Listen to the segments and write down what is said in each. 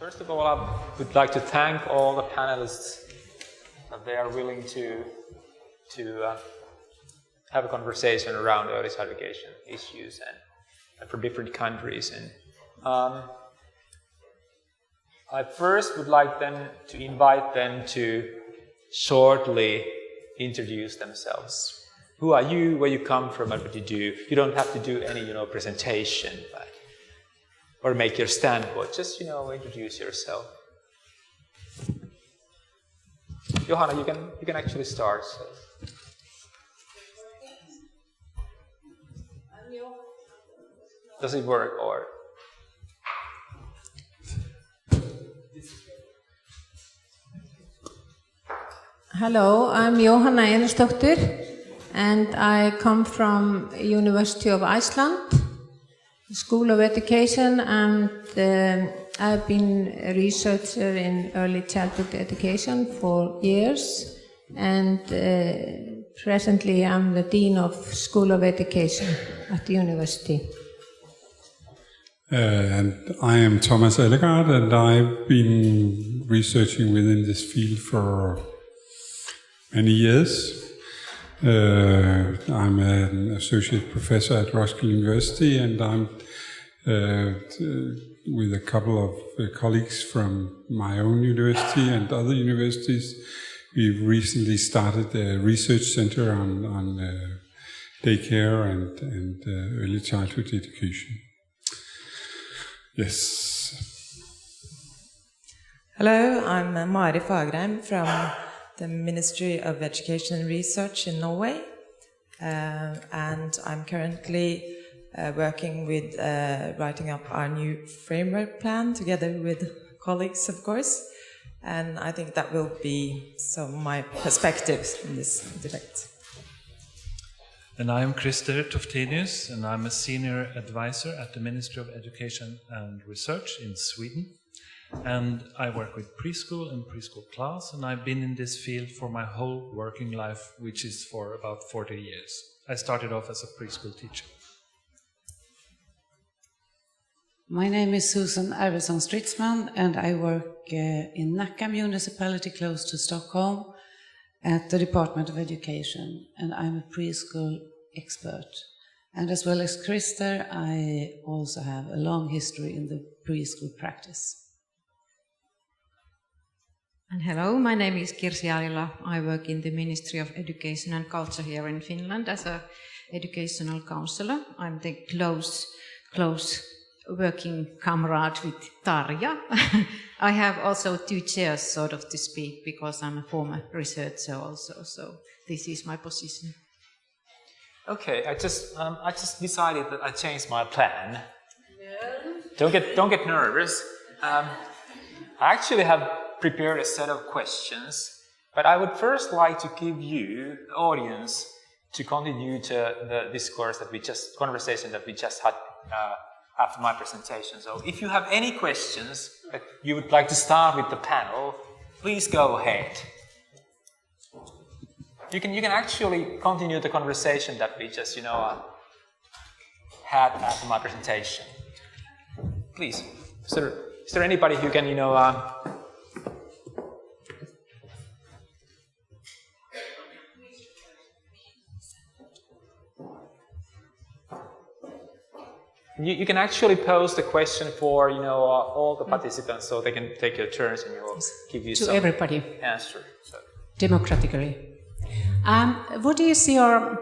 First of all, I would like to thank all the panelists that they are willing to have a conversation around early child education issues and for different countries. And I first would like them to invite them to shortly introduce themselves. Who are you? Where you come from? And what you do? You don't have to do any, presentation, or make your standpoint. Just, introduce yourself. Johanna, you can actually start. So. Does it work or? Hello, I'm Johanna Einarsdóttir, and I come from University of Iceland, School of Education, and I've been a researcher in early childhood education for years, and presently I'm the Dean of School of Education at the university. And I am Thomas Ellegaard, and I've been researching within this field for many years. I'm an associate professor at Roskilde University, and I'm with a couple of colleagues from my own university and other universities. We've recently started a research center on daycare and early childhood education. Yes. Hello, I'm Mari Fagerheim from the Ministry of Education and Research in Norway, and I'm currently working with writing up our new framework plan together with colleagues, of course, and I think that will be some of my perspectives in this debate. And I am Christer Toftenius, and I'm a senior advisor at the Ministry of Education and Research in Sweden. And I work with preschool and preschool class, and I've been in this field for my whole working life, which is for about 40 years. I started off as a preschool teacher. My name is Susan Arvidsson Stridsman, and I work in Nacka municipality close to Stockholm at the Department of Education, and I'm a preschool expert. And as well as Christer, I also have a long history in the preschool practice. And hello, my name is Kirsi Alila. I work in the Ministry of Education and Culture here in Finland as an educational counselor. I'm the close working comrade with Tarja. I have also 2 chairs, sort of to speak, because I'm a former researcher also. So this is my position. Okay, I just decided that I changed my plan. No. Don't get nervous. I actually have prepared a set of questions, but I would first like to give you, the audience, to continue to the conversation that we just had after my presentation. So if you have any questions that you would like to start with the panel, please go ahead. You can actually continue the conversation that we just, had after my presentation. Please, is there anybody who can, You can actually pose the question for all the participants, so they can take your turns and we'll give you some everybody. Answer. So. Democratically. What is your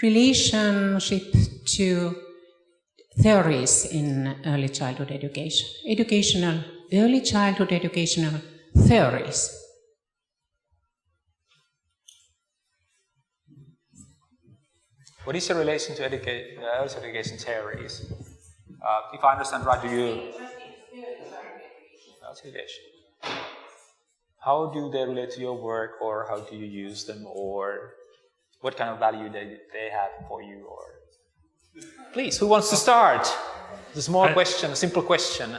relationship to theories in early childhood education? Early childhood educational theories. What is your relation to early education theories? If I understand right, do you... Education. How do they relate to your work, or how do you use them, or what kind of value they have for you? Or please, who wants to start? It's a small question, a simple question.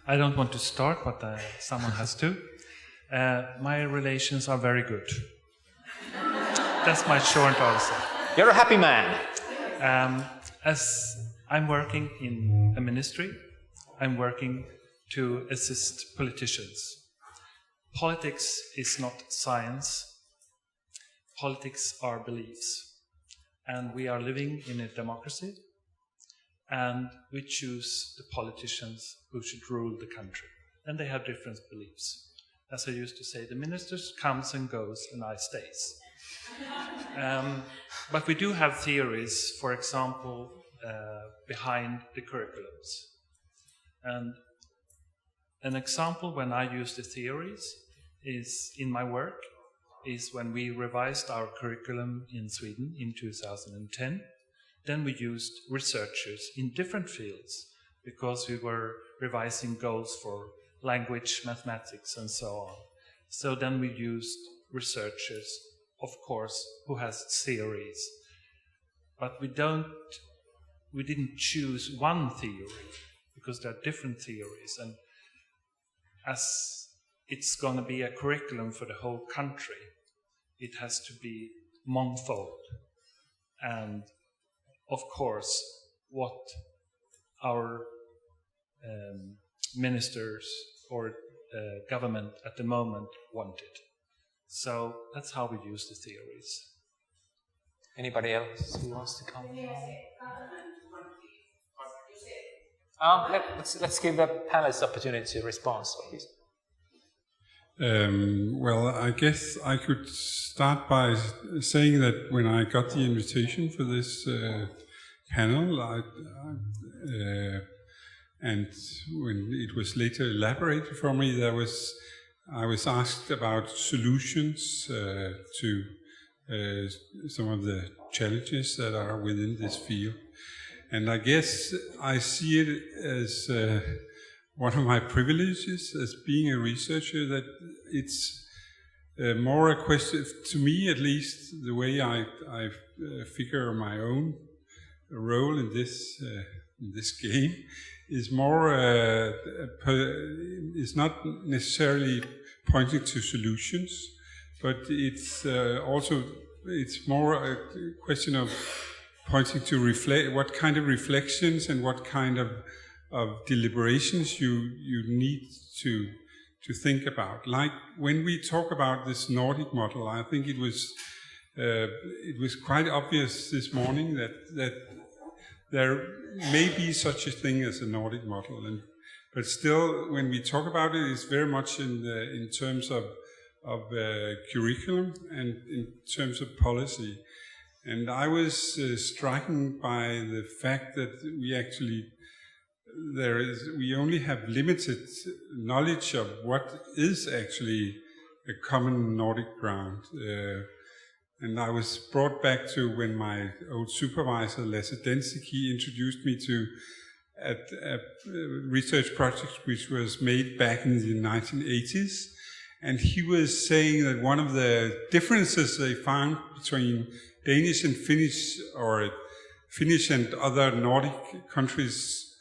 I don't want to start, but someone has to. My relations are very good. That's my short answer. You're a happy man. As I'm working in a ministry, I'm working to assist politicians. Politics is not science. Politics are beliefs. And we are living in a democracy, and we choose the politicians who should rule the country. And they have different beliefs. As I used to say, the ministers comes and goes, and I stays. But we do have theories, for example, behind the curriculums. And an example when I use the theories is in my work, is when we revised our curriculum in Sweden in 2010. Then we used researchers in different fields because we were revising goals for language, mathematics, and so on. So then we used researchers, of course, who has theories. But we didn't choose one theory because there are different theories. And as it's going to be a curriculum for the whole country, it has to be monfold. And of course, what our ministers or government at the moment wanted. So that's how we use the theories. Anybody else who wants to come? Let's give the panelists opportunity to respond, please. Well, I guess I could start by saying that when I got the invitation for this panel, and when it was later elaborated for me, I was asked about solutions to some of the challenges that are within this field. And I guess I see it as one of my privileges as being a researcher, that it's more a question, to me at least, the way I figure my own role in this game is more, is not necessarily pointing to solutions, but it's also, it's more a question of pointing to reflect what kind of reflections and what kind of deliberations you need to think about. Like when we talk about this Nordic model, I think it was quite obvious this morning that there may be such a thing as a Nordic model, but still, when we talk about it, it's very much in terms of curriculum and in terms of policy. And I was stricken by the fact that we only have limited knowledge of what is actually a common Nordic ground. And I was brought back to when my old supervisor, Lasse Lipposen, introduced me to a research project which was made back in the 1980s. And he was saying that one of the differences they found between Danish and Finnish, or Finnish and other Nordic countries'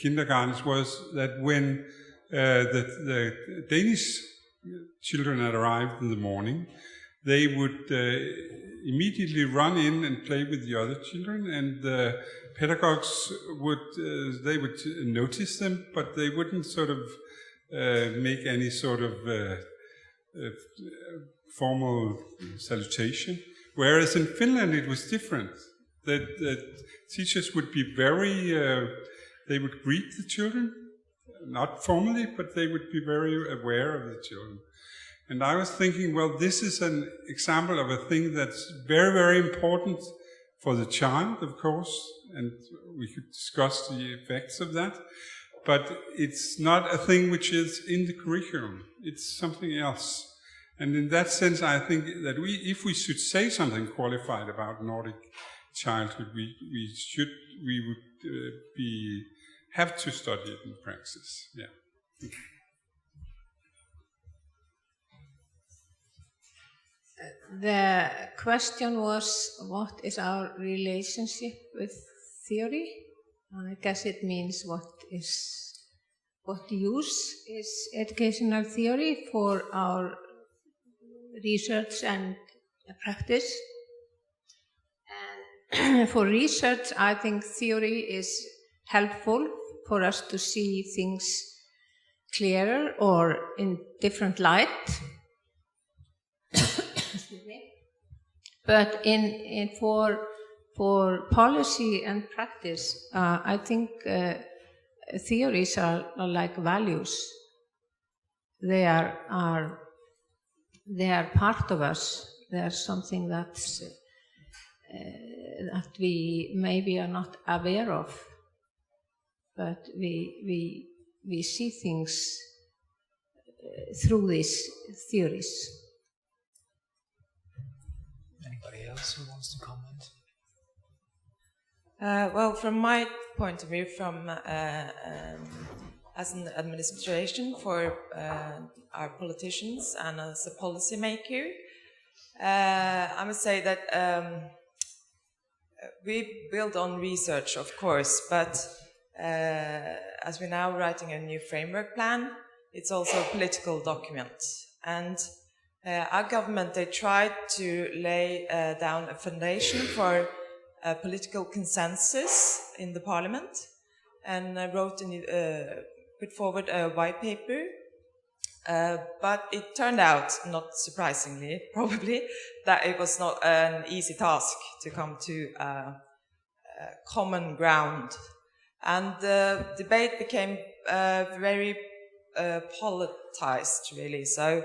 kindergartens, was that when the Danish children had arrived in the morning, they would immediately run in and play with the other children, and the pedagogues would notice them, but they wouldn't sort of make any sort of formal salutation. Whereas in Finland it was different. That teachers would be very, they would greet the children, not formally, but they would be very aware of the children. And I was thinking, well, this is an example of a thing that's very, very important for the child, of course, and we could discuss the effects of that, but it's not a thing which is in the curriculum. It's something else. And in that sense, I think that if we should say something qualified about Nordic childhood, we would have to study it in praxis. Yeah. The question was, what is our relationship with theory? I guess it means what use is educational theory for our research and practice. And for research, I think theory is helpful for us to see things clearer or in different light. But for policy and practice, I think theories are like values. They are part of us. They are something that's that we maybe are not aware of, but we see things through these theories. Anybody else who wants to comment? Well, from my point of view, as an administration for our politicians and as a policymaker, I must say that we build on research, of course, but as we're now writing a new framework plan, it's also a political document. And our government, they tried to lay down a foundation for political consensus in the parliament, and put forward a white paper. But it turned out, not surprisingly, probably, that it was not an easy task to come to common ground. And the debate became very politicized, really. So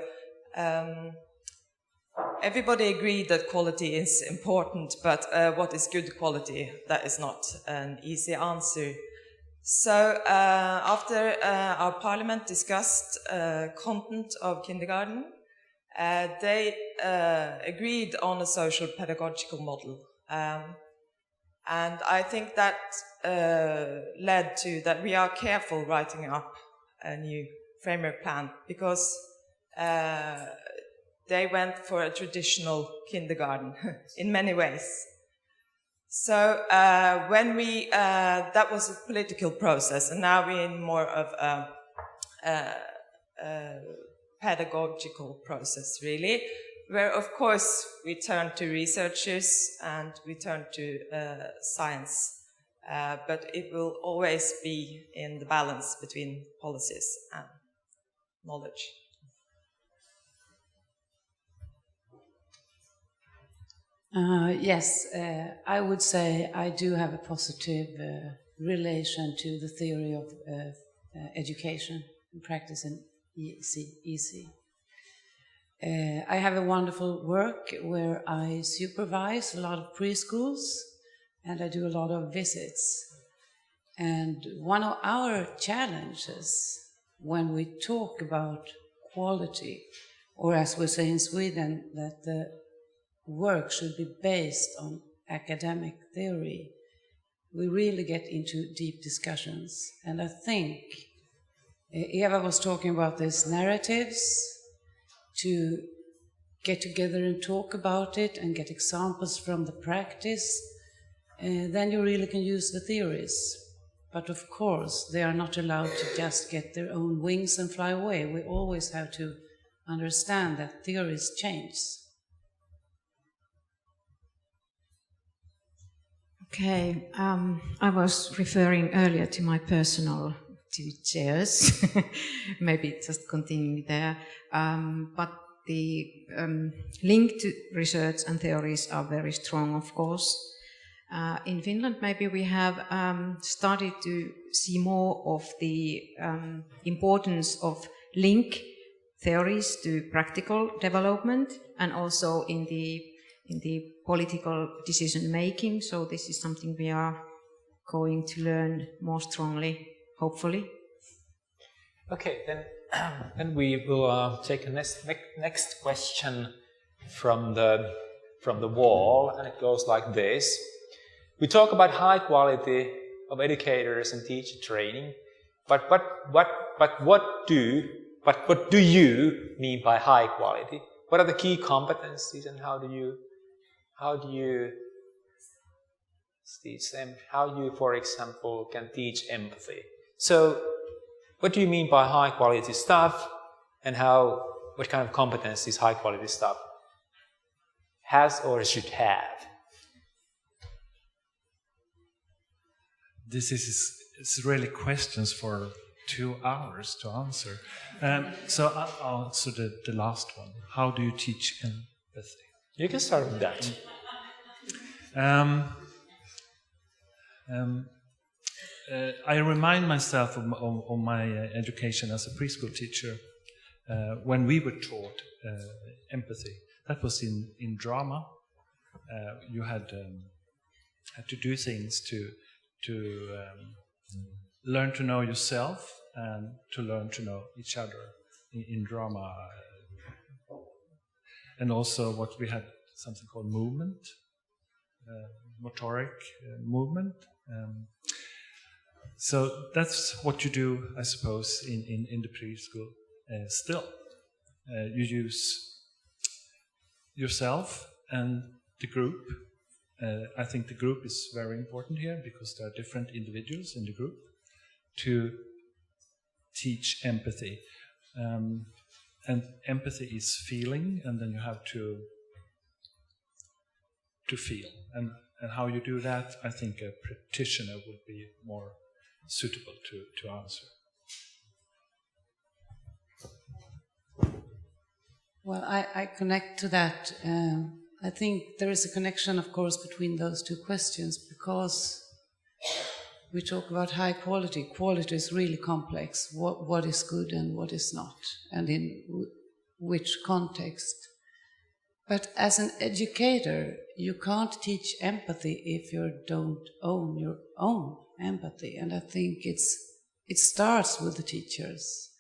everybody agreed that quality is important, but what is good quality? That is not an easy answer. So after our parliament discussed content of kindergarten, they agreed on a social pedagogical model. And I think that led to that we are careful writing up a new framework plan, because they went for a traditional kindergarten in many ways. So when that was a political process, and now we're in more of a pedagogical process, really, where of course we turn to researchers and we turn to science, but it will always be in the balance between policies and knowledge. Yes, I would say I do have a positive relation to the theory of education and practice in ECEC. I have a wonderful work where I supervise a lot of preschools and I do a lot of visits. And one of our challenges when we talk about quality, or as we say in Sweden, that the work should be based on academic theory, we really get into deep discussions. And I think Eva was talking about these narratives, to get together and talk about it and get examples from the practice, then you really can use the theories. But of course, they are not allowed to just get their own wings and fly away. We always have to understand that theories change. Okay, I was referring earlier to my personal teachers, maybe just continuing there, but the link to research and theories are very strong, of course. In Finland, maybe we have started to see more of the importance of link theories to practical development, and also in the political decision making. So this is something we are going to learn more strongly, hopefully. Okay, then we will take a next question from the wall, and it goes like this. We talk about high quality of educators and teacher training, but what do you mean by high quality? What are the key competencies, and how do you teach them? How you, for example, can teach empathy? So, what do you mean by high quality stuff, and what kind of competencies high quality stuff has or should have? This is really questions for 2 hours to answer. So I'll answer the last one. How do you teach empathy? You can start with that. I remind myself of my education as a preschool teacher when we were taught empathy. That was in drama. You had to do things to learn to know yourself and to learn to know each other in drama. And also what we had something called movement, motoric movement. So that's what you do, I suppose, in the preschool still. You use yourself and the group. I think the group is very important here because there are different individuals in the group to teach empathy. And empathy is feeling, and then you have to feel. And how you do that, I think a practitioner would be more suitable to answer. Well, I connect to that. I think there is a connection, of course, between those two questions because we talk about high quality. Quality is really complex. What is good and what is not, and in which context. But as an educator, you can't teach empathy if you don't own your own empathy. And I think it starts with the teachers.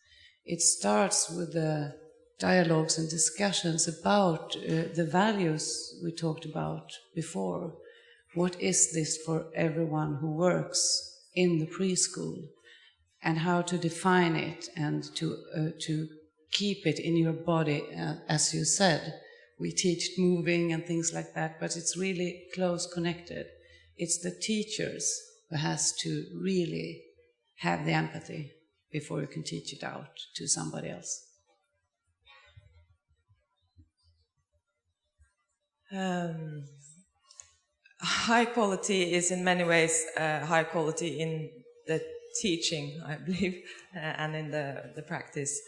It starts with the dialogues and discussions about the values we talked about before. What is this for everyone who works in the preschool, and how to define it and to keep it in your body, as you said. We teach moving and things like that, but it's really close connected. It's the teachers who has to really have the empathy before you can teach it out to somebody else. High quality is in many ways high quality in the teaching, I believe, and in the practice.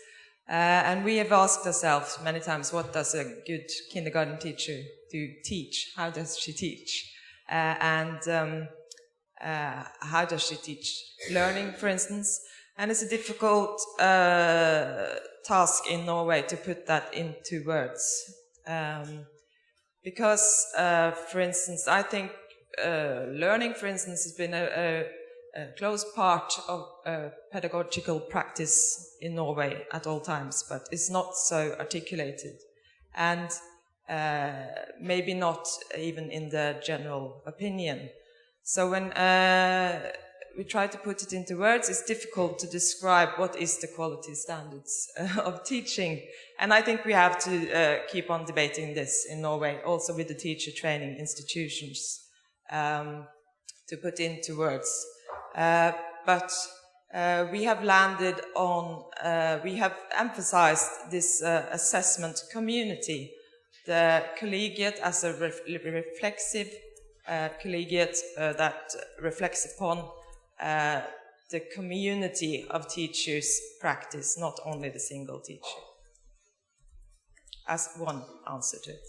And we have asked ourselves many times, what does a good kindergarten teacher teach? How does she teach? And how does she teach learning, for instance? And it's a difficult task in Norway to put that into words. Because, for instance, I think learning, for instance, has been a close part of pedagogical practice in Norway at all times, but it's not so articulated, and maybe not even in the general opinion. So when we try to put it into words, it's difficult to describe what is the quality standards of teaching. And I think we have to keep on debating this in Norway, also with the teacher training institutions, to put into words. But we have landed on, we have emphasized this assessment community, the collegiate as a reflexive collegiate that reflects upon the community of teachers' practice, not only the single teacher. As one answer to it.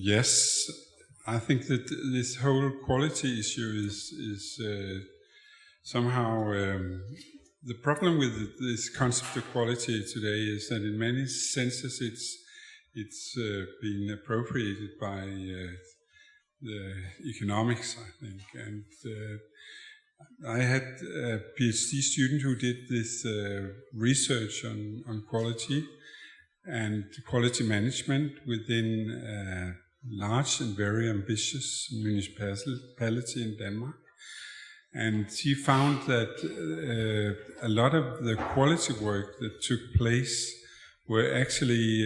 Yes, I think that this whole quality issue is somehow the problem with this concept of quality today is that in many senses it's been appropriated by the economics, I think, and I had a PhD student who did this research on quality and quality management within a large and very ambitious municipality in Denmark. And he found that a lot of the quality work that took place were actually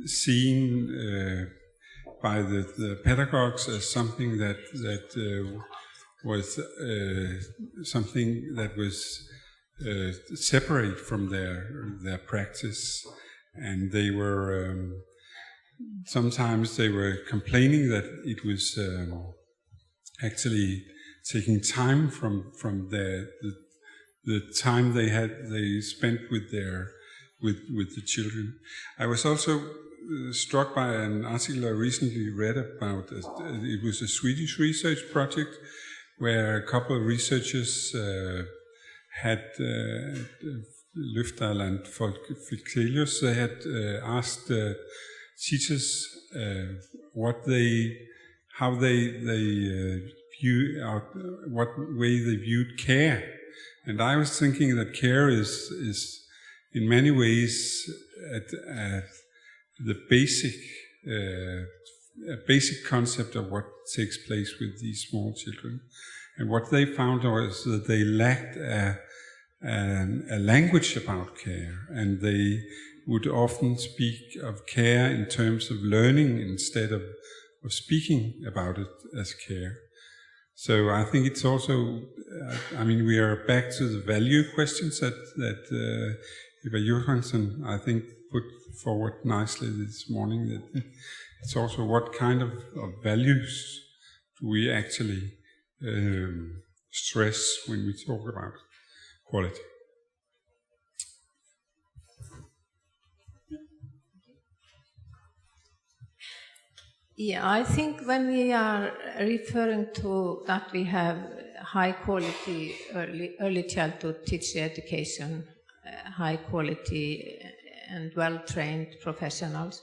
seen by the pedagogues as something that was something that was separate from their practice, and they were sometimes they were complaining that it was actually taking time from the time they spent with the children. I was also struck by an article I recently read about. It was a Swedish research project where a couple of researchers had Lyftaland Folkelius. They had asked teachers what way they viewed care, and I was thinking that care is in many ways at the basic concept of what takes place with these small children. And what they found was that they lacked a language about care, and they would often speak of care in terms of learning instead of speaking about it as care. So I think it's also, we are back to the value questions that Eva Johansson, I think, put forward nicely this morning, that it's also what kind of values do we actually stress when we talk about quality. Yeah, I think when we are referring to that we have high quality early childhood teacher education, high quality and well-trained professionals,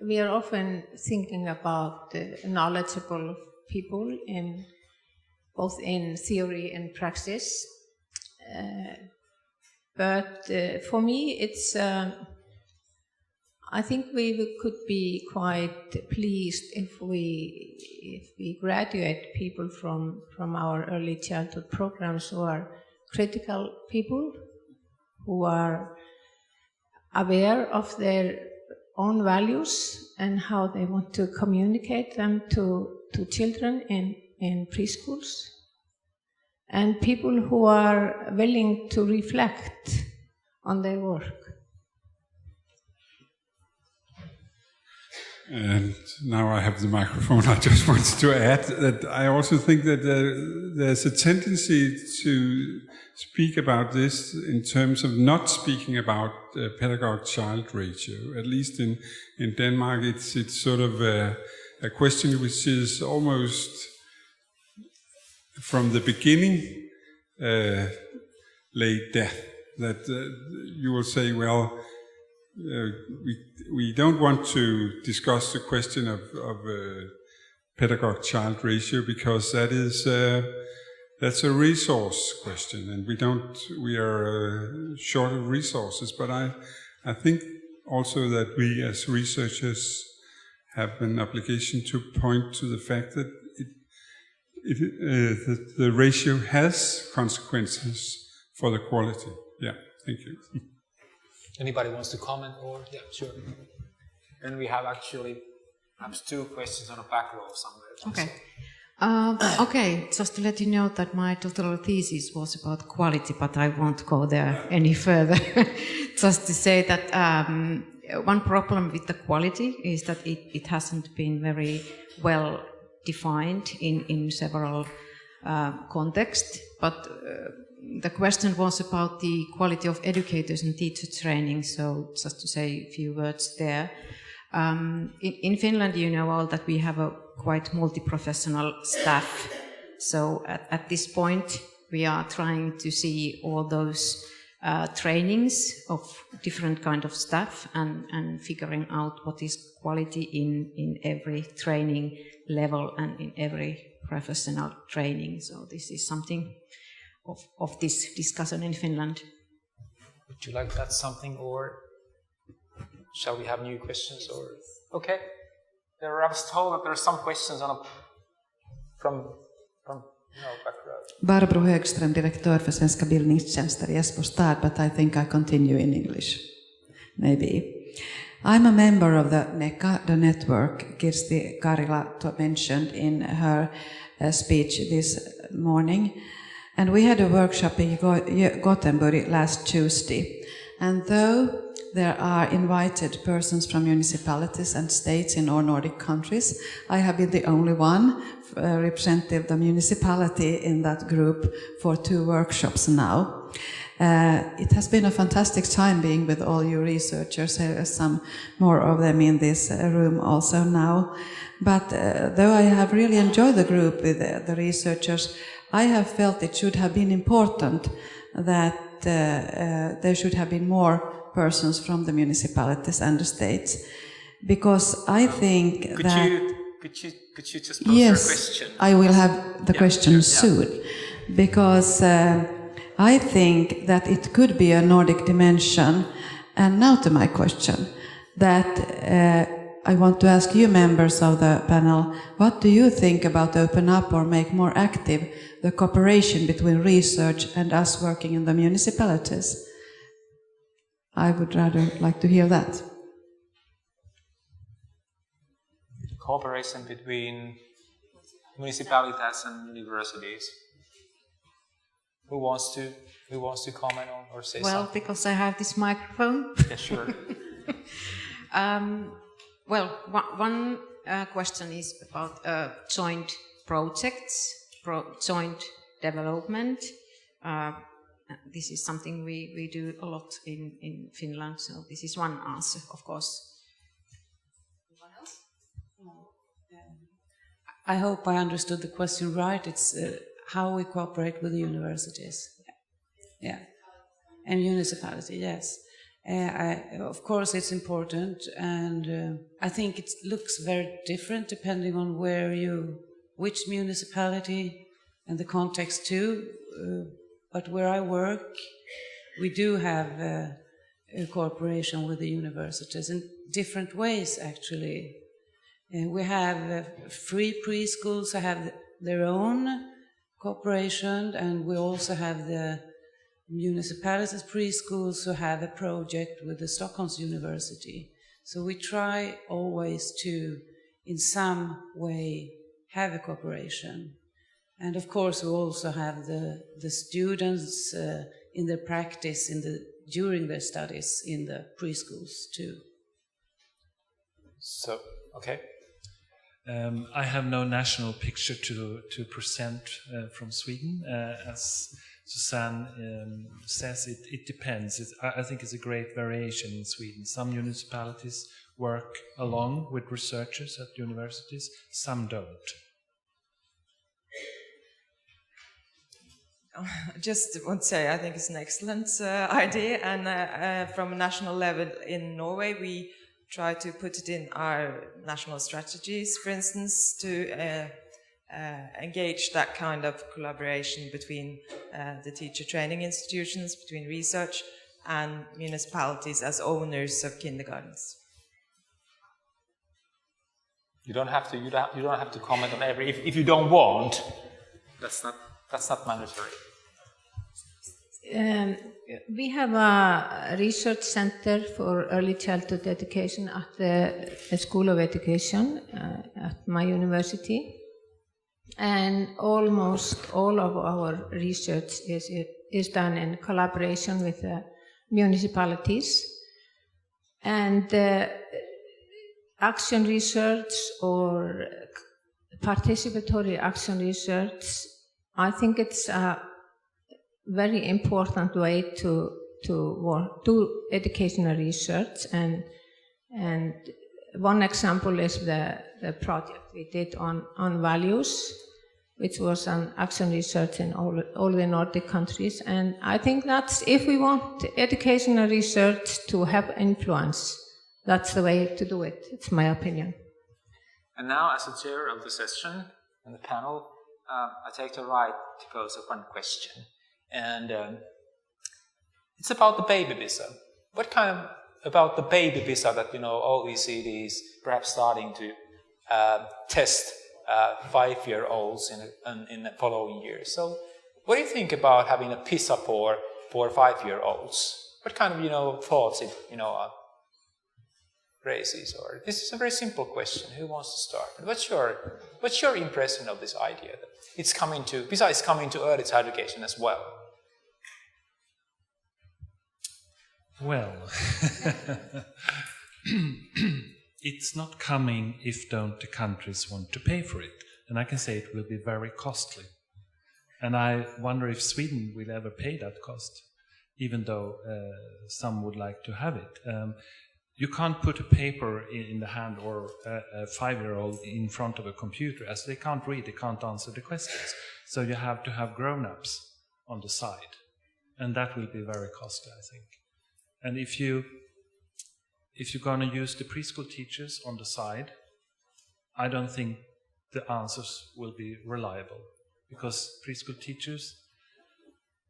we are often thinking about knowledgeable people both in theory and praxis. But for me, it's I think we could be quite pleased if we graduate people from our early childhood programs who are critical people, who are aware of their own values and how they want to communicate them to children in preschools, and people who are willing to reflect on their work. And now I have the microphone. I just wanted to add that I also think that there's a tendency to speak about this in terms of not speaking about pedagogue-child ratio. At least in Denmark, it's sort of a question which is almost from the beginning laid death. That you will say, well, we don't want to discuss the question of pedagogue-child ratio because that's a resource question, and we are short of resources. But I think also that we as researchers have an obligation to point to the fact that the ratio has consequences for the quality. Yeah, thank you. Anybody wants to comment? Or yeah, sure. And we have actually perhaps 2 questions on a back row somewhere. Okay. Okay, just to let you know that my doctoral thesis was about quality, but I won't go there any further. Just to say that one problem with the quality is that it hasn't been very well defined in several contexts, but the question was about the quality of educators and teacher training, so just to say a few words there. In Finland, you know all that we have a quite multi-professional staff, so at this point we are trying to see all those trainings of different kind of staff and figuring out what is quality in every training level and in every professional training. So this is something of this discussion in Finland. Would you like to add something, or shall we have new questions? Or okay, I was told that there are some questions from back row. Barbro Högström, direktör för Svenska bildningstjänster i Esbo stad, but I think I continue in English. Maybe. I'm a member of the NECA, the network Kirsti Karila mentioned in her speech this morning. And we had a workshop in Gothenburg last Tuesday. And though there are invited persons from municipalities and states in all Nordic countries, I have been the only one representative of the municipality in that group for 2 workshops now. It has been a fantastic time being with all you researchers. There are some more of them in this room also now. But though I have really enjoyed the group with the researchers, I have felt it should have been important that there should have been more persons from the municipalities and the states, because I think could that... Could you just pose yes, your question? I will have the question soon, because I think that it could be a Nordic dimension. And now to my question, that I want to ask you members of the panel, what do you think about open up or make more active the cooperation between research and us working in the municipalities? I would rather like to hear that. Cooperation between municipalities and universities. Who wants to comment on or say something? Well, because I have this microphone. Yeah, sure. Well, one question is about joint projects, joint development. This is something we do a lot in Finland, so this is one answer, of course. Anyone else? I hope I understood the question right. It's how we cooperate with the universities. Yeah. And municipality, yes. Of course, it's important, and I think it looks very different depending on which municipality and the context too. But where I work, we do have a cooperation with the universities in different ways, actually. We have free preschools that have their own cooperation, and we also have the municipalities preschools who have a project with the Stockholm's University. So we try always to, in some way, have a cooperation. And of course, we also have the students in their practice during their studies in the preschools too. So, okay. I have no national picture to present from Sweden. As Susanne says, it depends. I think it's a great variation in Sweden. Some municipalities work along with researchers at universities, some don't. Just want to say, I think it's an excellent idea, and from a national level in Norway, we try to put it in our national strategies, for instance, to engage that kind of collaboration between the teacher training institutions, between research and municipalities as owners of kindergartens. You don't have to comment on every. If you don't want, that's not mandatory. We have a research center for early childhood education at the School of Education at my university, and almost all of our research is done in collaboration with the municipalities. And action research or participatory action research, I think it's a very important way to do educational research, and one example is the project we did on values, which was an action research in all the Nordic countries. And I think that's, if we want educational research to have influence, that's the way to do it. It's my opinion. And now, as the chair of the session and the panel, I take the right to pose one question. And it's about the baby visa. What kind of about the baby visa that OECD is perhaps starting to test 5-year-olds in the following years? So, what do you think about having a visa for 5-year-olds? What kind of thoughts it raises? Or this is a very simple question. Who wants to start? What's your impression of this idea that it's coming to visa is coming to early child education as well? Well, it's not coming if don't the countries want to pay for it. And I can say it will be very costly. And I wonder if Sweden will ever pay that cost, even though some would like to have it. You can't put a paper in the hand or a 5-year-old in front of a computer, as they can't read, they can't answer the questions. So you have to have grown-ups on the side. And that will be very costly, I think. And if you're going to use the preschool teachers on the side, I don't think the answers will be reliable, because preschool teachers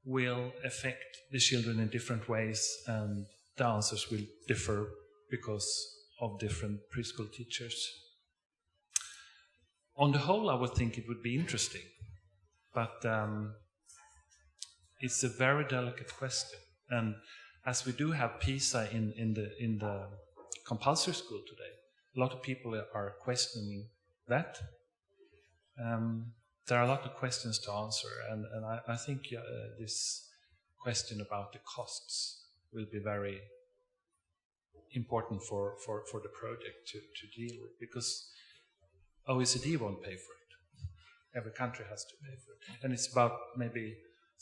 will affect the children in different ways, and the answers will differ because of different preschool teachers. On the whole, I would think it would be interesting, but it's a very delicate question. And as we do have PISA in the compulsory school today, a lot of people are questioning that. There are a lot of questions to answer, and I think this question about the costs will be very important for the project to deal with, because OECD won't pay for it. Every country has to pay for it. And it's about maybe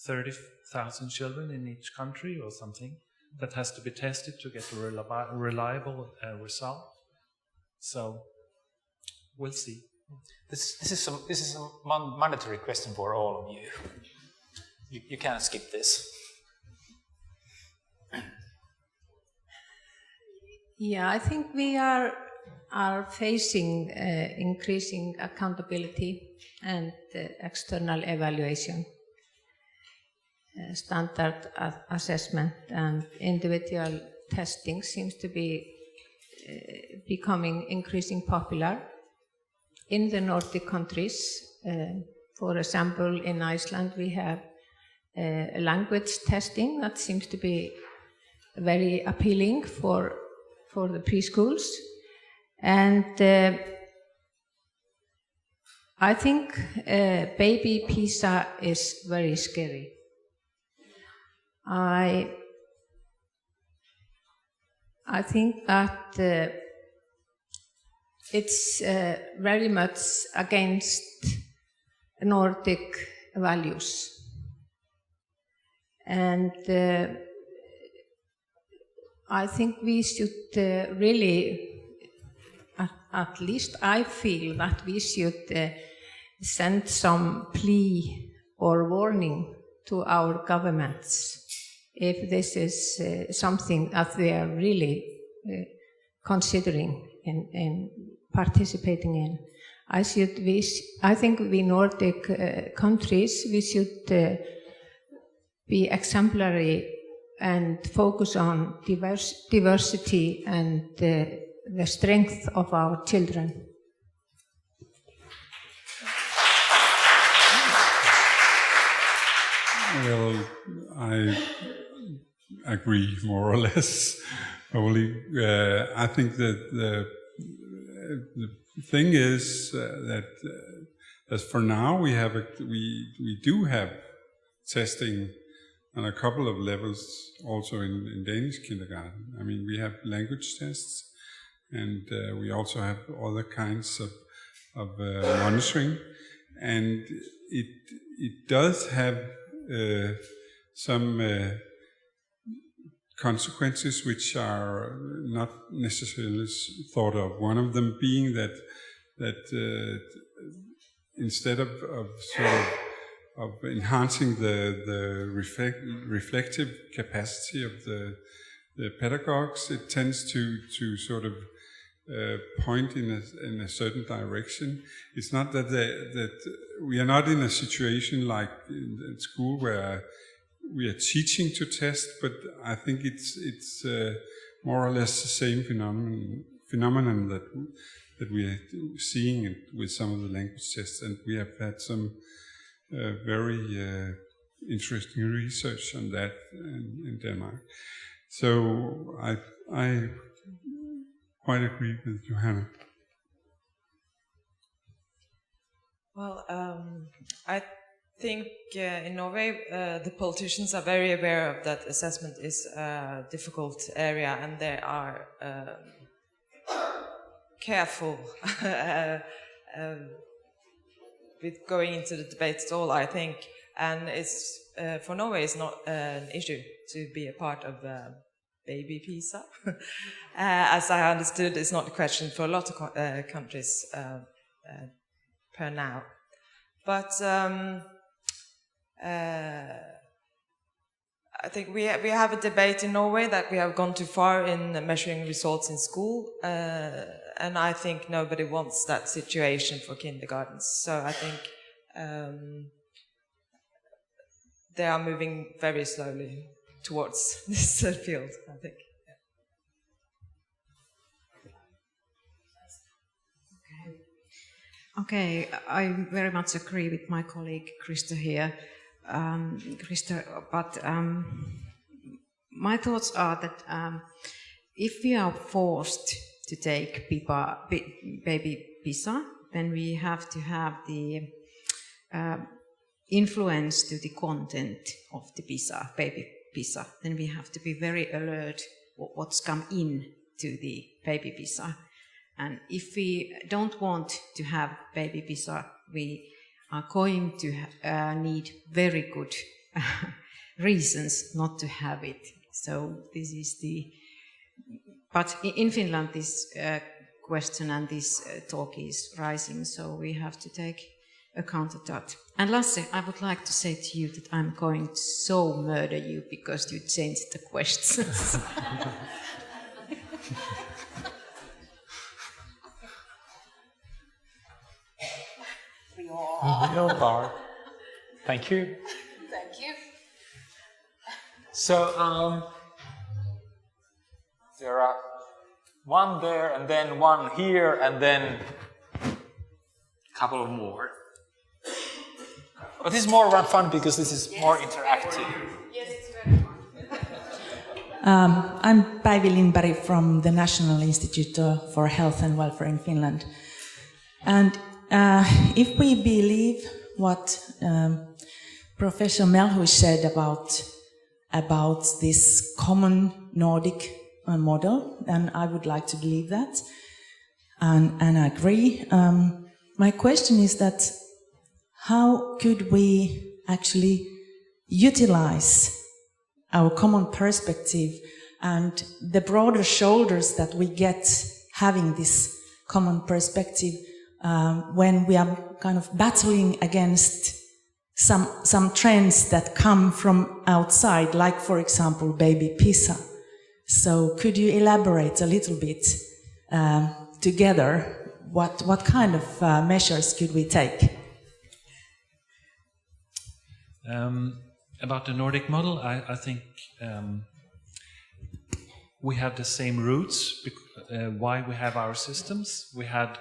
30,000 children in each country or something that has to be tested to get a reliable result. So we'll see. This is a mandatory question for all of you. You can't skip this. Yeah, I think we are facing increasing accountability and external evaluation, standard assessment and individual testing seems to be becoming increasingly popular in the Nordic countries. For example, in Iceland we have language testing that seems to be very appealing for the preschools. And I think baby PISA is very scary. I think that it's very much against Nordic values. And I think we should really, at least I feel that we should send some plea or warning to our governments if this is something that they are really considering in participating in. I think we Nordic countries, we should be exemplary and focus on diversity and the strength of our children. Well, I agree more or less. Only I think that the thing is that as for now we do have testing on a couple of levels also in Danish kindergarten. I mean, we have language tests, and we also have other kinds of monitoring, and it does have some consequences which are not necessarily thought of. One of them being that instead of sort of enhancing the reflective capacity of the pedagogues, it tends to sort of point in a certain direction. It's not that we are not in a situation like in school where we are teaching to test, but I think it's more or less the same phenomenon that we are seeing with some of the language tests, and we have had some very interesting research on that in Denmark. So I quite agree with Johanna. Well, I think in Norway the politicians are very aware of that assessment is a difficult area, and they are careful with going into the debate at all, I think. And it's for Norway, it's not an issue to be a part of baby PISA. As I understood, it's not a question for a lot of countries per now. But I think we have a debate in Norway that we have gone too far in measuring results in school, and I think nobody wants that situation for kindergartens. So I think they are moving very slowly towards this field, I think. Okay, I very much agree with my colleague Krista here. But my thoughts are that if we are forced to take baby PISA, then we have to have the influence to the content of the PISA, baby PISA. Then we have to be very alert what's come in to the baby PISA. And if we don't want to have baby PISA, we are going to need very good reasons not to have it. So this is but in Finland this question and this talk is rising, so we have to take account of that. And Lasse, I would like to say to you that I'm going to so murder you because you changed the questions. Your part. Thank you. Thank you. So there are one there, and then one here, and then a couple of more. But this is more fun because this is more interactive. Yes, it's very fun. I'm Päivi Lindberg from the National Institute for Health and Welfare in Finland. And if we believe what Professor Melhuis said about this common Nordic model, then I would like to believe that, and I agree. My question is that how could we actually utilize our common perspective and the broader shoulders that we get having this common perspective when we are kind of battling against some trends that come from outside, like, for example, baby PISA. So could you elaborate a little bit together what kind of measures could we take? About the Nordic model, I think we have the same roots, why we have our systems. We had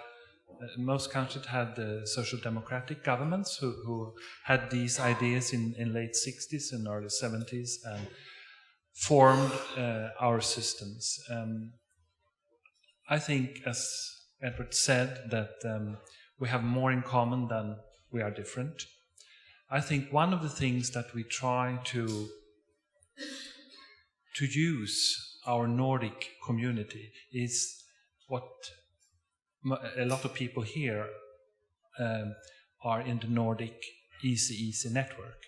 most countries had the social democratic governments who had these ideas in late 60s and early 70s and formed our systems. I think, as Edward said, that we have more in common than we are different. I think one of the things that we try to use our Nordic community is what a lot of people here are in the Nordic ECEC network.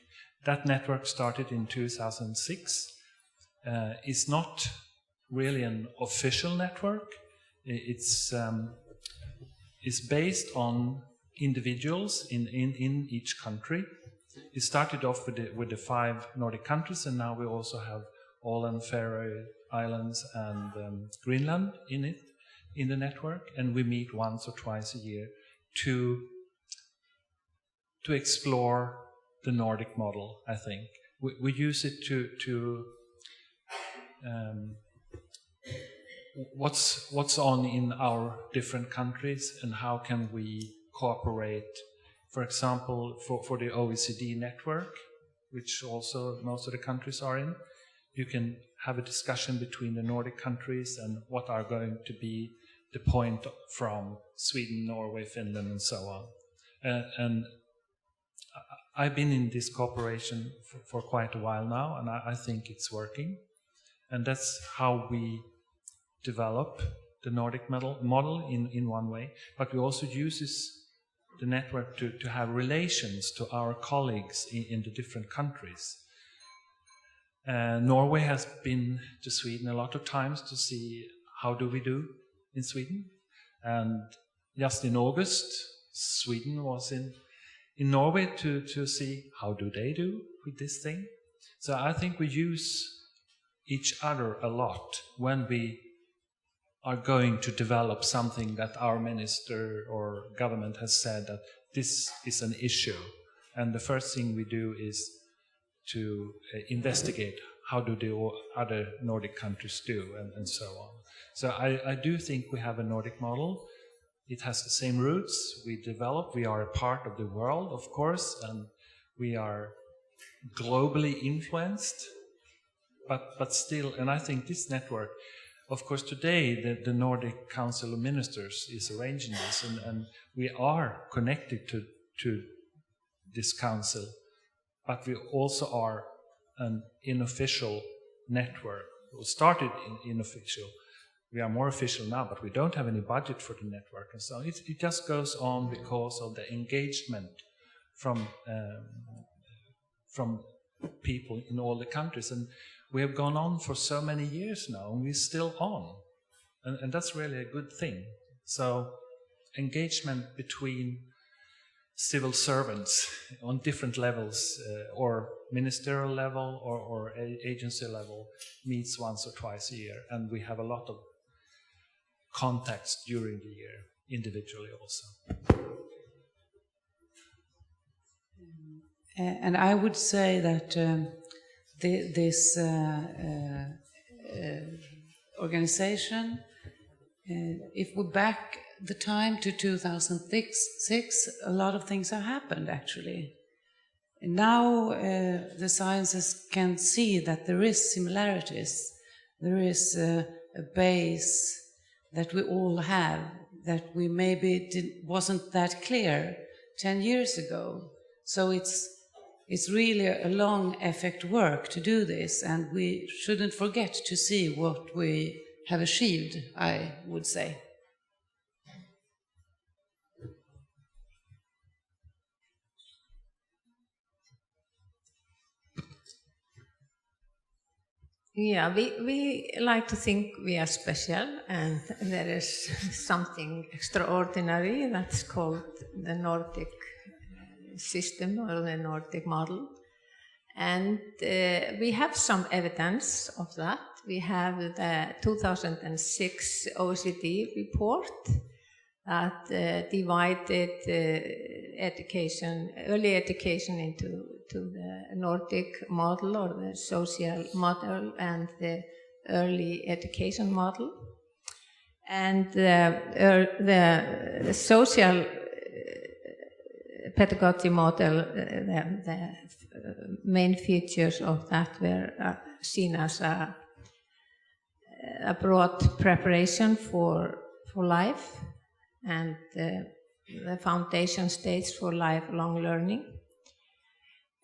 That network started in 2006. It's not really an official network. It's based on individuals in each country. It started off with the 5 Nordic countries, and now we also have Åland, Faroe Islands, and Greenland in the network, and we meet once or twice a year to explore the Nordic model. I think we use it to what's on in our different countries and how can we cooperate. For example, for the OECD network, which also most of the countries are in, you can have a discussion between the Nordic countries and what are going to be the point from Sweden, Norway, Finland, and so on. And I've been in this cooperation for quite a while now, and I think it's working. And that's how we develop the Nordic model in one way. But we also use the network to have relations to our colleagues in the different countries. Norway has been to Sweden a lot of times to see how do we do in Sweden. And just in August, Sweden was in Norway to see how do they do with this thing. So I think we use each other a lot when we are going to develop something that our minister or government has said that this is an issue. And the first thing we do is to investigate how do the other Nordic countries do and so on. So I do think we have a Nordic model. It has the same roots. We develop. We are a part of the world, of course, and we are globally influenced. But still, and I think this network, of course, today the Nordic Council of Ministers is arranging this, and we are connected to this council, but we also are an unofficial network. We started unofficial. We are more official now, but we don't have any budget for the network, and so it just goes on because of the engagement from people in all the countries. And we have gone on for so many years now, and we're still on. And that's really a good thing. So engagement between civil servants on different levels, or ministerial level or agency level, meets once or twice a year. And we have a lot of contacts during the year, individually also. And I would say that this organization, if we back the time to 2006, a lot of things have happened actually. And now the sciences can see that there is similarities. There is a base that we all have that we maybe wasn't that clear 10 years ago. So it's really a long effort work to do this, and we shouldn't forget to see what we have achieved, I would say. Yeah, we like to think we are special, and there is something extraordinary that's called the Nordic system or the Nordic model. And we have some evidence of that. We have the 2006 OECD report that divided early education into the Nordic model or the social model and the early education model. And the social pedagogy model, the main features of that were seen as a broad preparation for life and the foundation stage for lifelong learning.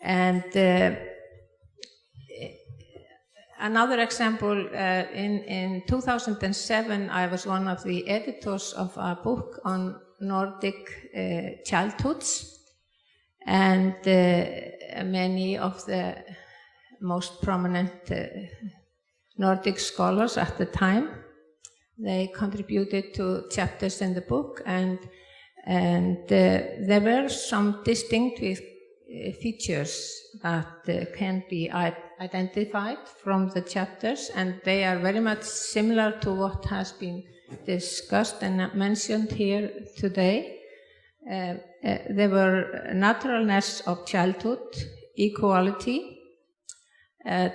And another example, in 2007, I was one of the editors of a book on Nordic childhoods, and many of the most prominent Nordic scholars at the time, they contributed to chapters in the book, and there were some distinct features that can be identified from the chapters, and they are very much similar to what has been discussed and mentioned here today. There were naturalness of childhood, equality,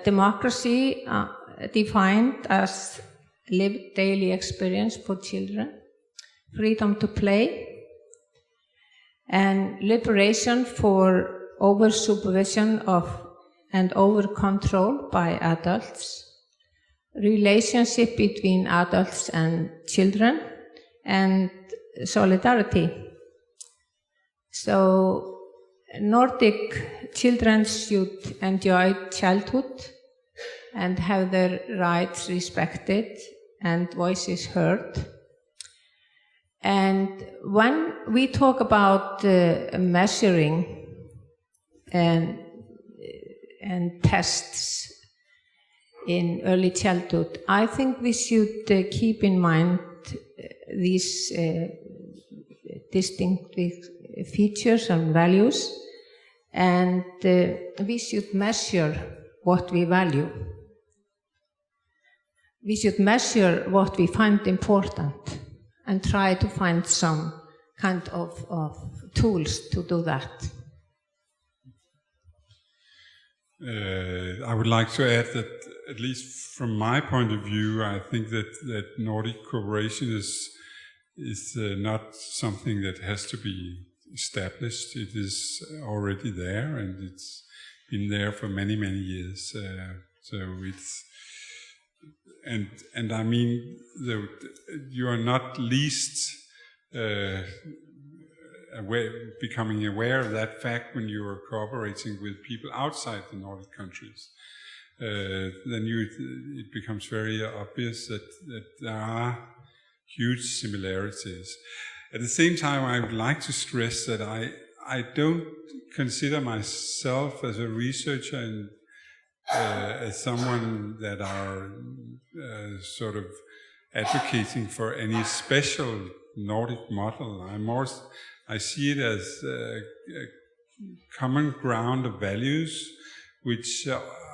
democracy defined as lived daily experience for children, freedom to play, and liberation for over-supervision of and over-control by adults, relationship between adults and children, and solidarity. So Nordic children should enjoy childhood and have their rights respected and voices heard. And when we talk about measuring and tests in early childhood, I think we should keep in mind these distinctive features and values, and we should measure what we value. We should measure what we find important and try to find some kind of tools to do that. I would like to add that, at least from my point of view, I think that Nordic cooperation is not something that has to be established. It is already there, and it's been there for many, many years. So it's and I mean, you are not least becoming aware of that fact when you are cooperating with people outside the Nordic countries. Then it becomes very obvious that there are huge similarities. At the same time, I would like to stress that I don't consider myself as a researcher and as someone that are sort of advocating for any special Nordic model. I see it as a common ground of values which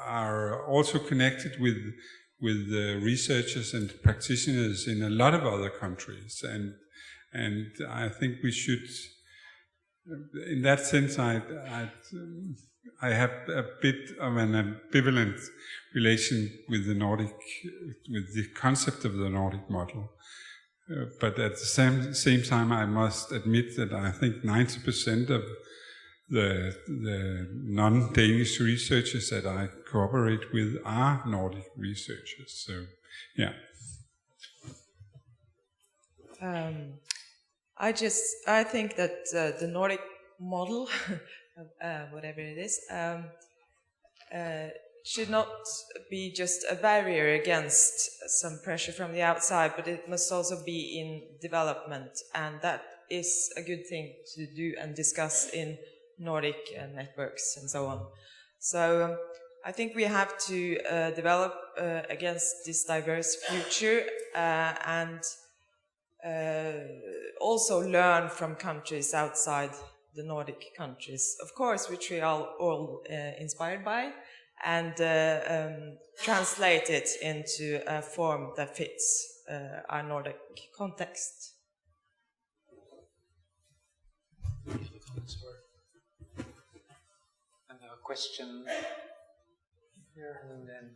are also connected with researchers and practitioners in a lot of other countries, and I think we should, in that sense, I have a bit of an ambivalent relation with with the concept of the Nordic model. But at the same time, I must admit that I think 90% of the non-Danish researchers that I cooperate with are Nordic researchers. So, yeah. I think that the Nordic model, whatever it is, should not be just a barrier against some pressure from the outside, but it must also be in development, and that is a good thing to do and discuss in Nordic networks and so on. So I think we have to develop against this diverse future and also learn from countries outside the Nordic countries, of course, which we are all inspired by, and translate it into a form that fits our Nordic context. And a question here and then.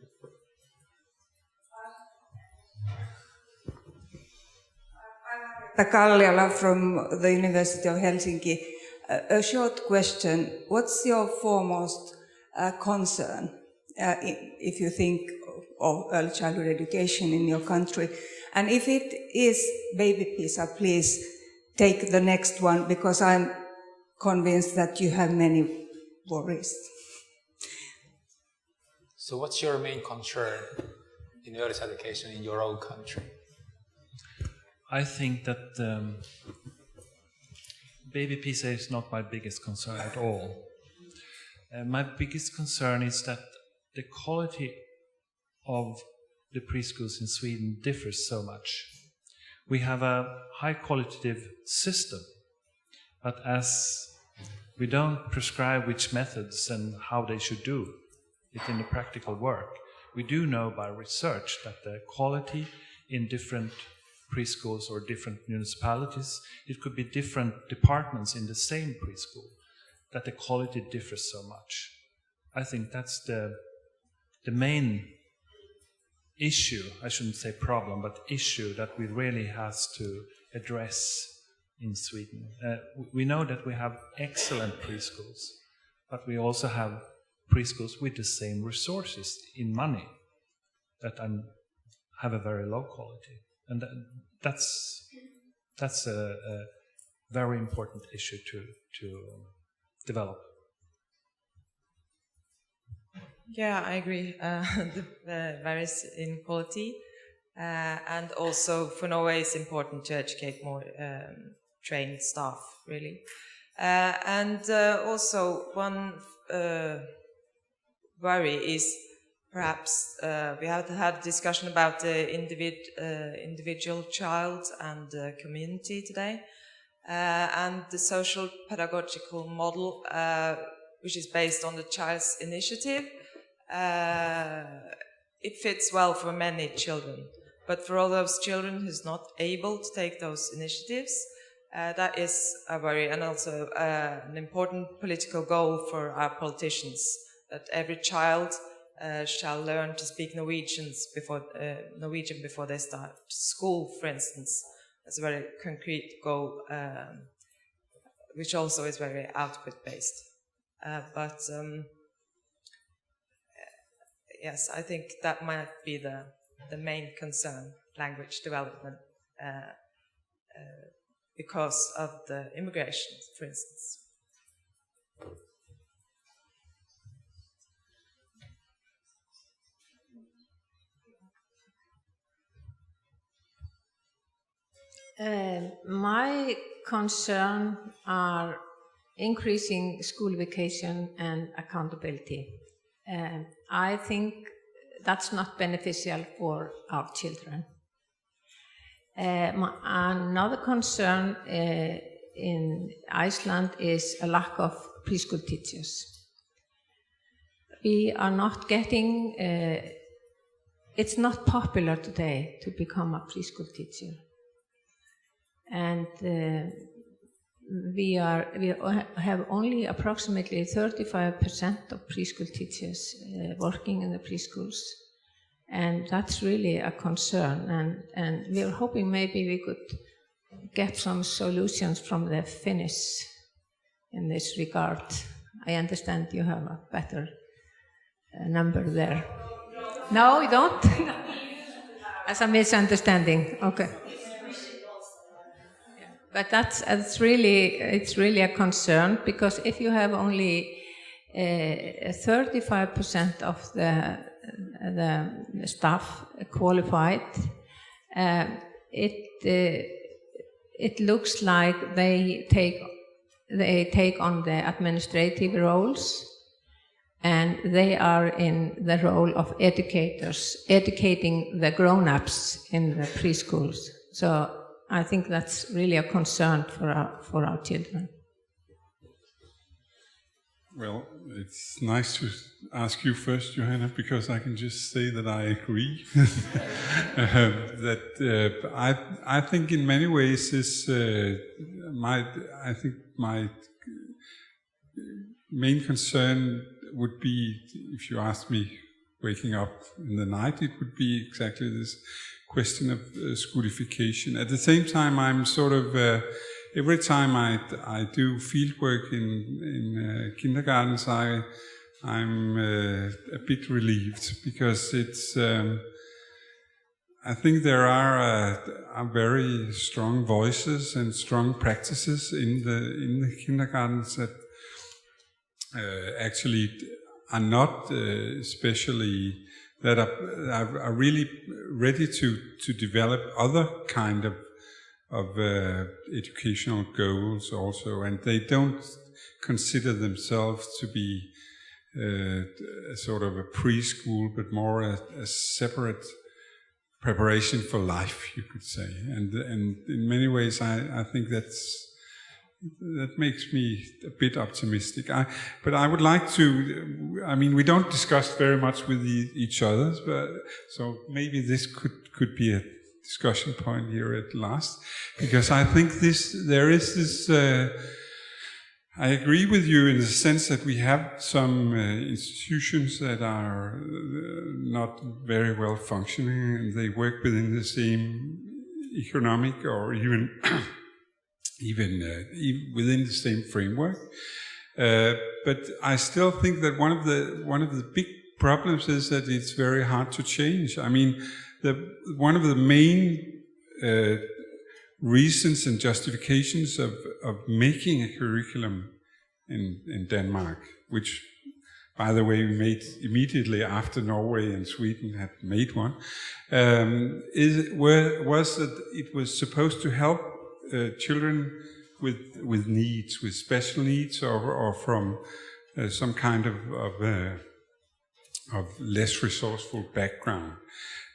I'm Kalliala from the University of Helsinki. A short question. What's your foremost concern if you think of early childhood education in your country? And if it is baby PISA, please take the next one, because I'm convinced that you have many worries. So what's your main concern in early education in your own country? I think that baby PISA is not my biggest concern at all. My biggest concern is that the quality of the preschools in Sweden differs so much. We have a high qualitative system, but as we don't prescribe which methods and how they should do it in the practical work, we do know by research that the quality in different preschools or different municipalities, it could be different departments in the same preschool, that the quality differs so much. I think that's the main issue, I shouldn't say problem, but issue that we really has to address in Sweden. We know that we have excellent preschools, but we also have preschools with the same resources in money that have a very low quality. And that's a very important issue to develop. Yeah, I agree. The varies in quality. And also for Norway it's important to educate more trained staff, really. And also one worry is perhaps we have had a discussion about the individual child and the community today, and the social pedagogical model, which is based on the child's initiative. It fits well for many children, but for all those children who's not able to take those initiatives, that is a worry, and also an important political goal for our politicians, that every child shall learn to speak Norwegian before they start school, for instance. That's a very concrete goal, which also is very output-based. But yes, I think that might be the main concern, language development, because of the immigration, for instance. My concern are increasing school vacation and accountability. I think that's not beneficial for our children. Another concern in Iceland is a lack of preschool teachers. We are not getting, it's not popular today to become a preschool teacher. And we have only approximately 35% of preschool teachers working in the preschools. And that's really a concern. And we are hoping maybe we could get some solutions from the Finnish in this regard. I understand you have a better number there. No, you don't? As a misunderstanding. Okay. But it's really a concern, because if you have only 35% of the staff qualified, it looks like they take on the administrative roles, and they are in the role of educators, educating the grown-ups in the preschools. So I think that's really a concern for our children. Well, it's nice to ask you first, Johanna, because I can just say that I agree. I think in many ways my main concern would be, if you asked me waking up in the night, it would be exactly this question of schoolification. At the same time, I'm sort of every time I do field work in kindergartens, I'm a bit relieved, because it's I think there are very strong voices and strong practices in the kindergartens that actually are not especially that are really ready to develop other kind of educational goals also, and they don't consider themselves to be a sort of a preschool, but more a separate preparation for life, you could say. And in many ways, I think that makes me a bit optimistic. But I would like to, I mean, we don't discuss very much with each other, but so maybe this could be a discussion point here at last, because I think there is this, I agree with you in the sense that we have some institutions that are not very well functioning, and they work within the same economic or even within the same framework. But I still think that one of the big problems is that it's very hard to change. I mean, one of the main reasons and justifications of making a curriculum in Denmark, which by the way, we made immediately after Norway and Sweden had made one, was that it was supposed to help children with needs, with special needs, or from some kind of less resourceful background.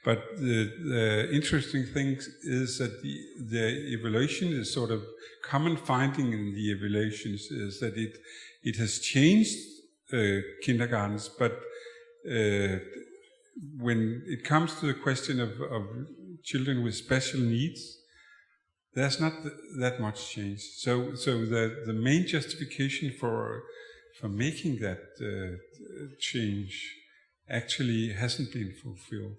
But the interesting thing is that the evaluation is sort of common finding in the evaluations is that it has changed kindergartens, but when it comes to the question of children with special needs, there's not that much change. So the main justification for making that change actually hasn't been fulfilled.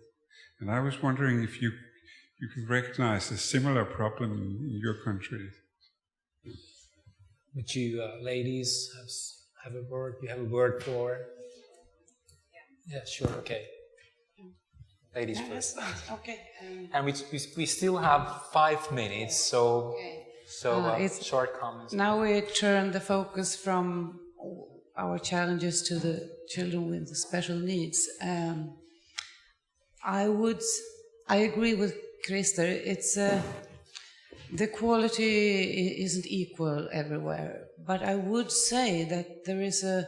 And I was wondering if you can recognize a similar problem in your country. Would you ladies have a word? You have a word for? Yeah, sure. Okay. Ladies first. Okay. And we still have 5 minutes, so short comments. Now we turn the focus from our challenges to the children with the special needs. I agree with Christer. It's the quality isn't equal everywhere, but I would say that there is a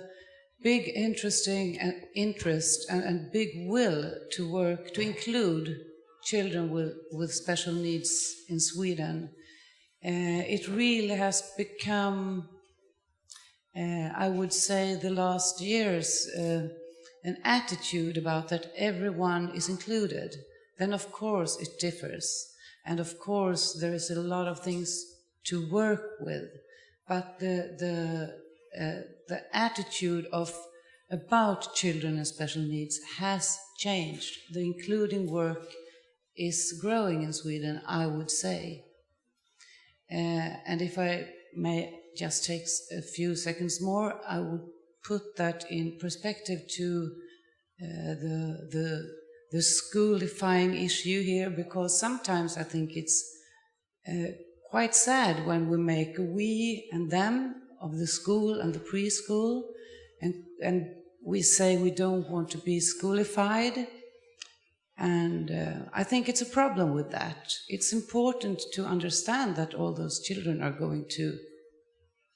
big interest and big will to work to include children with special needs in Sweden. It really has become, I would say, the last years, an attitude about that everyone is included. Then of course it differs, and of course there is a lot of things to work with, but the attitude about children and special needs has changed. The including work is growing in Sweden, I would say. And if I may just take a few seconds more, I would put that in perspective to the schoolifying issue here, because sometimes I think it's quite sad when we make a we and them of the school and the preschool, and we say we don't want to be schoolified, and I think it's a problem with that. It's important to understand that all those children are going to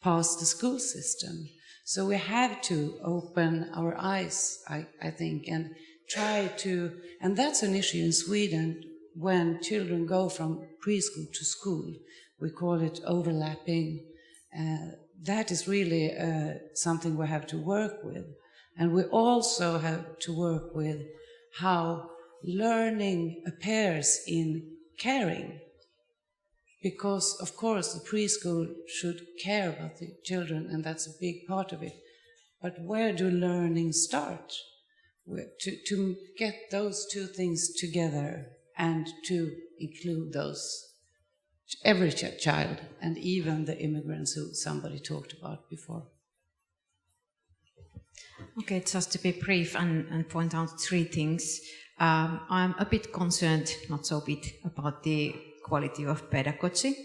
pass the school system. So we have to open our eyes, I think, and try to, and that's an issue in Sweden when children go from preschool to school. We call it overlapping. That is really something we have to work with. And we also have to work with how learning appears in caring. Because, of course, the preschool should care about the children, and that's a big part of it. But where do learning start? To get those two things together and to include every child, and even the immigrants who somebody talked about before. Okay, just to be brief and point out 3 things. I'm a bit concerned, not so bit, about the quality of pedagogy.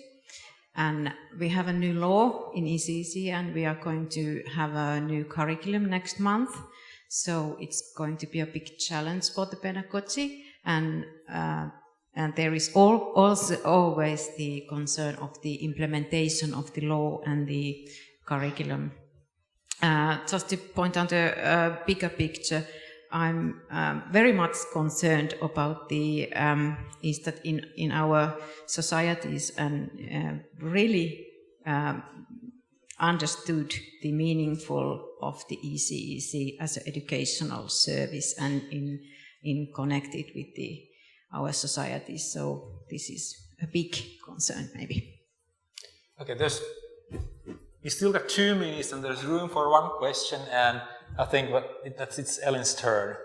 And we have a new law in ECEC, and we are going to have a new curriculum next month. So it's going to be a big challenge for the pedagogy. And there is also always the concern of the implementation of the law and the curriculum. Just to point out a bigger picture, I'm very much concerned about is that in our societies and really understood the meaningful of the ECEC as an educational service and in connected with our societies. So this is a big concern, maybe. Okay, we still got 2 minutes, and there's room for 1 question, and I think it's Ellen's turn.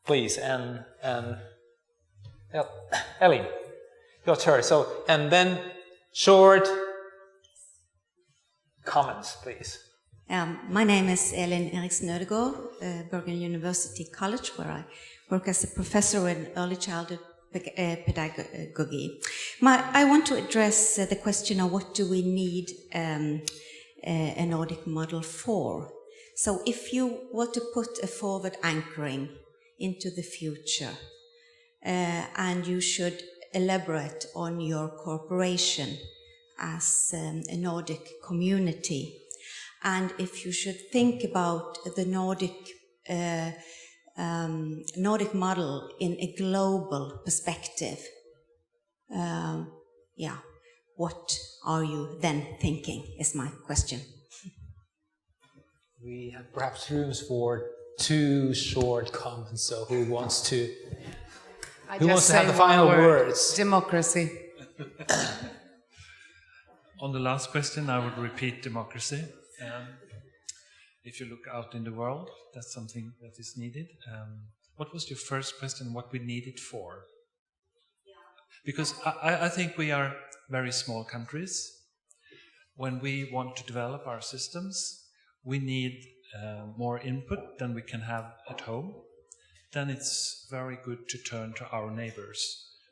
Please, and Ellen, your turn. So, and then short comments, please. My name is Ellen Eriksen Ødegaard, Bergen University College, where I work as a professor in early childhood pedagogy. I want to address the question of what do we need a Nordic model for. So if you were to put a forward anchoring into the future, and you should elaborate on your cooperation as a Nordic community, and if you should think about the Nordic model in a global perspective, what are you then thinking, is my question. We have perhaps rooms for 2 short comments, so who wants to have the final words? Democracy. On the last question, I would repeat democracy. If you look out in the world, that's something that is needed. What was your first question? What we need it for? Because I think we are very small countries. When we want to develop our systems, we need more input than we can have at home. Then it's very good to turn to our neighbors,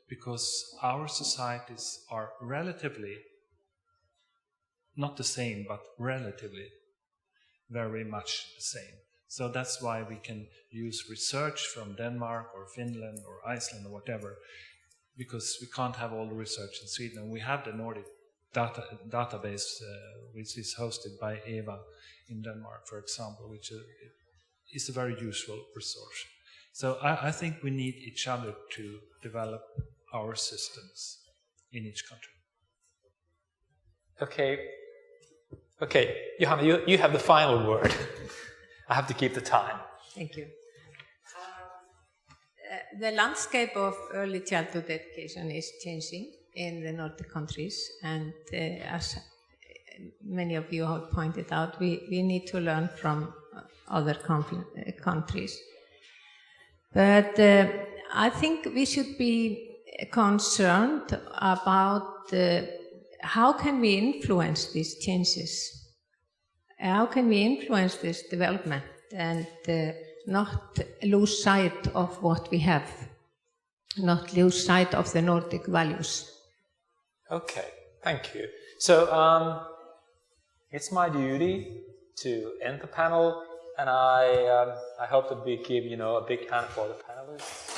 because our societies are relatively, not the same, but relatively very much the same. So that's why we can use research from Denmark or Finland or Iceland or whatever, because we can't have all the research in Sweden. And we have the Nordic database, which is hosted by Eva in Denmark, for example, which is a very useful resource. So I think we need each other to develop our systems in each country. Okay, Johanna, you have the final word. I have to keep the time. Thank you. The landscape of early childhood education is changing in the Nordic countries, and as many of you have pointed out, we need to learn from other countries. But I think we should be concerned about how can we influence these changes? How can we influence this development and not lose sight of what we have, not lose sight of the Nordic values? Okay, thank you. So it's my duty to end the panel, and I hope that we give a big hand for the panelists.